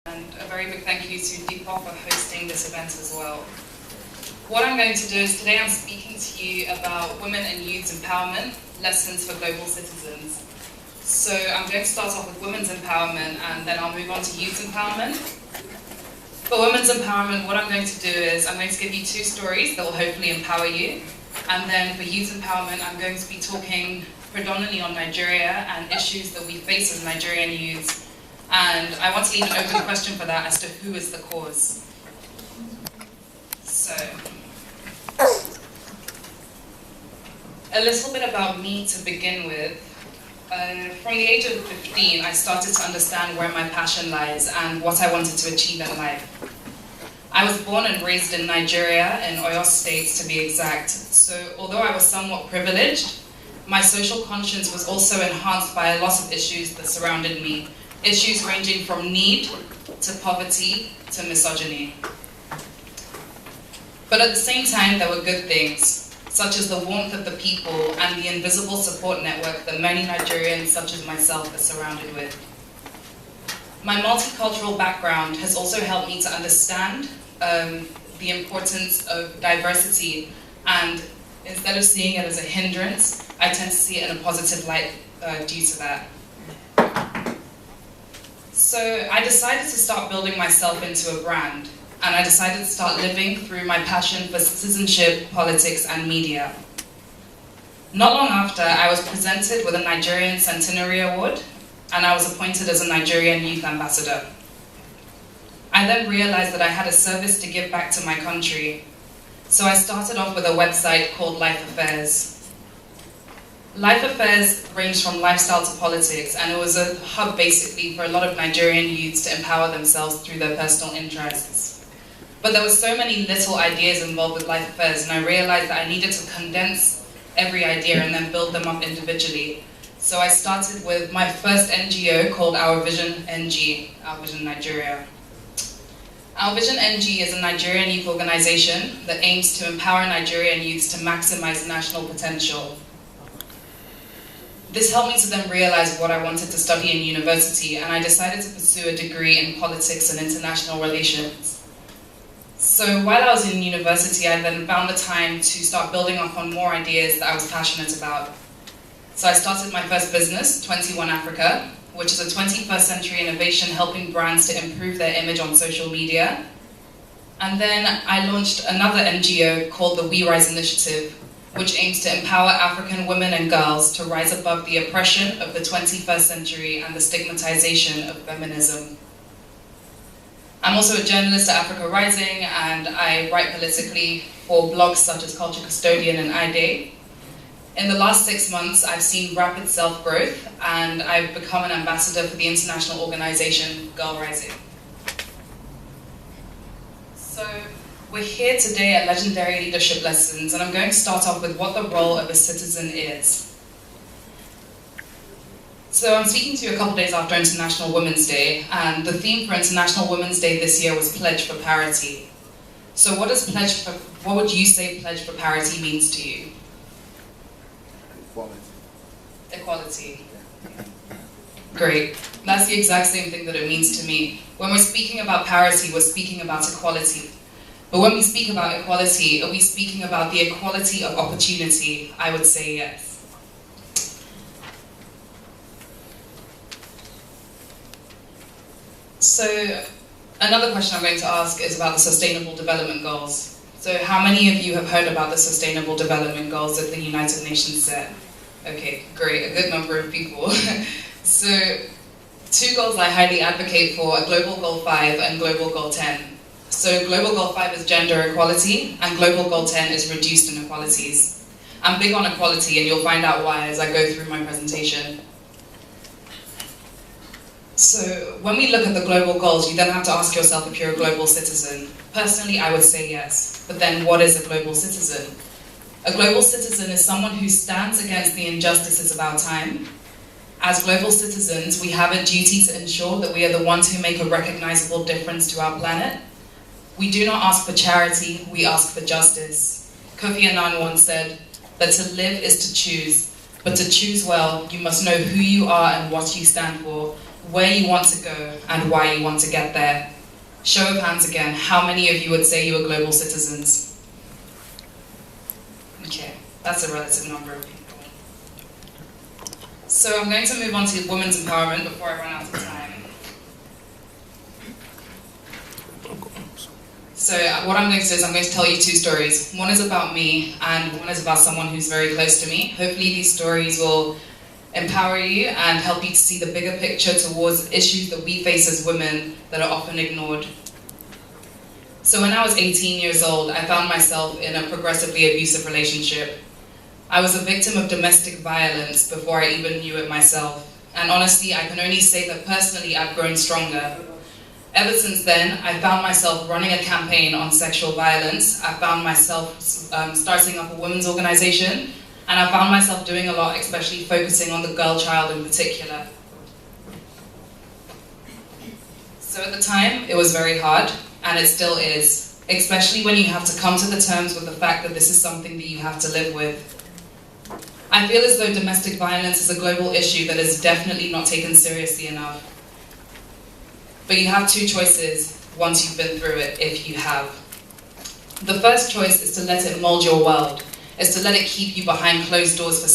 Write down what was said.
And a very big thank you to Deepak for hosting this event as well. What I'm going to do is today I'm speaking to you about women and youth empowerment, lessons for global citizens. So I'm going to start off with women's empowerment and then I'll move on to youth empowerment. For women's empowerment, what I'm going to do is I'm going to give you two stories that will hopefully empower you. And then for youth empowerment, I'm going to be talking predominantly on Nigeria and issues that we face as Nigerian youths. And I want to leave an open question for that as to who is the cause. So, a little bit about me to begin with. From the age of 15, I started to understand where my passion lies and what I wanted to achieve in life. I was born and raised in Nigeria, in Oyo State to be exact. So although I was somewhat privileged, my social conscience was also enhanced by a lot of issues that surrounded me. Issues ranging from need to poverty to misogyny. But at the same time, there were good things, such as the warmth of the people and the invisible support network that many Nigerians, such as myself, are surrounded with. My multicultural background has also helped me to understand the importance of diversity, and instead of seeing it as a hindrance, I tend to see it in a positive light due to that. So I decided to start building myself into a brand, and I decided to start living through my passion for citizenship, politics, and media. Not long after, I was presented with a Nigerian Centenary Award, and I was appointed as a Nigerian Youth Ambassador. I then realized that I had a service to give back to my country, so I started off with a website called Life Affairs. Life Affairs ranged from lifestyle to politics, and it was a hub basically for a lot of Nigerian youths to empower themselves through their personal interests. But there were so many little ideas involved with Life Affairs, and I realized that I needed to condense every idea and then build them up individually. So I started with my first NGO called Our Vision NG, Our Vision Nigeria. Our Vision NG is a Nigerian youth organization that aims to empower Nigerian youths to maximize national potential. This helped me to then realize what I wanted to study in university, and I decided to pursue a degree in politics and international relations. So while I was in university, I then found the time to start building up on more ideas that I was passionate about. So I started my first business, 21 Africa, which is a 21st century innovation helping brands to improve their image on social media. And then I launched another NGO called the We Rise Initiative, which aims to empower African women and girls to rise above the oppression of the 21st century and the stigmatization of feminism. I'm also a journalist at Africa Rising, and I write politically for blogs such as Culture Custodian and iDay. In the last 6 months, I've seen rapid self-growth, and I've become an ambassador for the international organization Girl Rising. So we're here today at Legendary Leadership Lessons, and I'm going to start off with what the role of a citizen is. So I'm speaking to you a couple days after International Women's Day, and the theme for International Women's Day this year was Pledge for Parity. So what would you say Pledge for Parity means to you? Equality. Equality. Great. That's the exact same thing that it means to me. When we're speaking about parity, we're speaking about equality. But when we speak about equality, are we speaking about the equality of opportunity? I would say yes. So another question I'm going to ask is about the Sustainable Development Goals. So how many of you have heard about the Sustainable Development Goals that the United Nations set? Okay, great, a good number of people. So two goals I highly advocate for are Global Goal 5 and Global Goal 10. So Global Goal 5 is gender equality, and Global Goal 10 is reduced inequalities. I'm big on equality, and you'll find out why as I go through my presentation. So when we look at the global goals, you then have to ask yourself if you're a global citizen. Personally, I would say yes, but then what is a global citizen? A global citizen is someone who stands against the injustices of our time. As global citizens, we have a duty to ensure that we are the ones who make a recognizable difference to our planet. We do not ask for charity, we ask for justice. Kofi Annan once said that to live is to choose, but to choose well, you must know who you are and what you stand for, where you want to go and why you want to get there. Show of hands again, how many of you would say you are global citizens? Okay, that's a relative number of people. So I'm going to move on to women's empowerment before I run out of time. So what I'm going to do is I'm going to tell you two stories. One is about me and one is about someone who's very close to me. Hopefully these stories will empower you and help you to see the bigger picture towards issues that we face as women that are often ignored. So when I was 18 years old, I found myself in a progressively abusive relationship. I was a victim of domestic violence before I even knew it myself. And honestly, I can only say that personally I've grown stronger. Ever since then, I found myself running a campaign on sexual violence. I found myself starting up a women's organization, and I found myself doing a lot, especially focusing on the girl child in particular. So at the time, it was very hard, and it still is, especially when you have to come to the terms with the fact that this is something that you have to live with. I feel as though domestic violence is a global issue that is definitely not taken seriously enough. But you have two choices once you've been through it, if you have. The first choice is to let it mold your world, is to let it keep you behind closed doors for